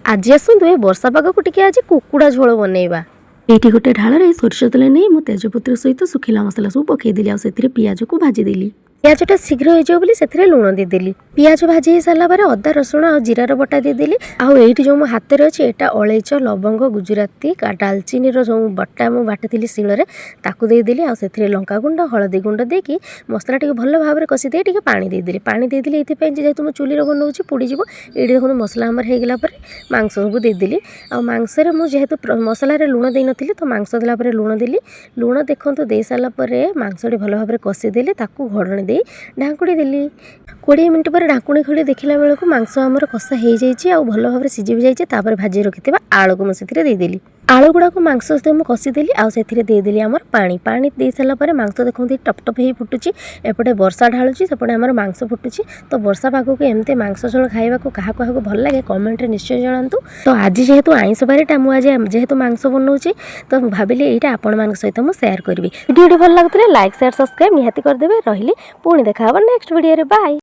आज आसतु ए वर्षा पाग को टिके आज कुकुड़ा झोल बनइबा। एठी गोटे ढाଳରେ ସୋରିଷ ତେଲ ନେଇ ମୁଁ ତେଜପତ୍ର ସହିତ ଶୁଖିଲା ମସଲା ସବୁ ପକେଇଦେଲି ଆଉ ସେଥିରେ ପିଆଜକୁ ଭାଜିଦେଲି। ପିଆଜଟା ଶୀଘ୍ର ହେଇଯିବ ବୋଲି ସେଥିରେ ଲୁଣ ଦେଇଦେଲି। ପିଆଜ ଭାଜି ହେଇସାରିଲା ପରେ ଅଦା ରସୁଣ ଆଉ ଜିରାର ବଟା ଦେଇଦେଲି। ଆଉ ଏଇଠି ଯେଉଁ ମୋ ହାତରେ ଅଛି ଏଇଟା ଅଳେଇଚ ଲବଙ୍ଗ ଗୁଜୁରାତି ଡାଲଚିନିର ଯେଉଁ ବଟା ମୁଁ ବାଟିଥିଲି ଶିଳରେ ତାକୁ ଦେଇଦେଲି। ଆଉ ସେଥିରେ ଲଙ୍କାଗୁଣ୍ଡ ହଳଦୀ ଗୁଣ୍ଡ ଦେଇକି ମସଲା ଟିକେ ଭଲ ଭାବରେ କଷି ଦେଇ ଟିକେ ପାଣି ଦେଇଦେଲି। ପାଣି ଦେଇଦେଲି ଏଇଥିପାଇଁ ଯେହେତୁ ମୁଁ ଚୁଲିରେ ବନଉଛି ପୋଡ଼ିଯିବ। ଏଇଠି ଦେଖନ୍ତୁ ମସଲା ଆମର ହେଇଗଲା ପରେ ମାଂସ ସବୁ ଦେଇଦେଲି। ଆଉ ମାଂସରେ ମୁଁ ଯେହେତୁ ମସଲାରେ ଲୁଣ ଦେଇନଥିଲି ତ ମାଂସ ଦେଲା ପରେ ଲୁଣ ଦେଲି। ଲୁଣ ଦେଖନ୍ତୁ ଦେଇସାରିଲା ପରେ ମାଂସଟି ଭଲ ଭାବରେ କଷିଦେଲି। ତାକୁ ଘୋଡ଼ଣି ଦେଇ ଢାଙ୍କୁଣି ଦେଲି। 20 ମିନିଟ୍ ପରେ ଢାଙ୍କୁଣି ଖୋଲି ଦେଖିଲା ବେଳକୁ ମାଂସ ଆମର କଷା ହେଇଯାଇଛି ଆଉ ଭଲ ଭାବରେ ସିଝି ବି ଯାଇଛି। ତାପରେ ଭାଜି ରଖିଥିବା ଆଳୁକୁ ମୁଁ ସେଥିରେ ଦେଇଦେଲି। ଆଳୁ ଗୁଡ଼ାକୁ ମାଂସ ସହିତ ମୁଁ କଷିଦେଲି ଆଉ ସେଥିରେ ଦେଇଦେଲି ଆମର ପାଣି ଦେଇ ସାରିଲା ପରେ ମାଂସ ଦେଖନ୍ତୁ ଟପ୍ ଟପ୍ ହେଇ ଫୁଟୁଛି। ଏପଟେ ବର୍ଷା ଢାଳୁଛି ସେପଟେ ଆମର ମାଂସ ଫୁଟୁଛି। ତ ବର୍ଷା ପାଗକୁ ଏମିତି ମାଂସ ଝୋଳ ଖାଇବାକୁ କାହାକୁ ଭଲ ଲାଗେ କମେଣ୍ଟରେ ନିଶ୍ଚୟ ଜଣାନ୍ତୁ। ତ ଆଜି ଯେହେତୁ ଆଇଁଷ ବାରିଟା ମୁଁ ଆଜି ଯେହେତୁ ମାଂସ ବନଉଛି ତ ମୁଁ ଭାବିଲି ଏଇଟା ଆପଣମାନଙ୍କ ସହିତ ମୁଁ ସେୟାର କରିବି। ଭିଡ଼ିଓଟି ଭଲ ଲାଗୁଥିଲେ ଲାଇକ୍ ସେୟାର ସବସ୍କ୍ରାଇବ୍ ନିହାତି କରିଦେବେ। ରହିଲି ପୁଣି ଦେଖା ହେବ ନେକ୍ସଟ ଭିଡ଼ିଓରେ। ବାଏ।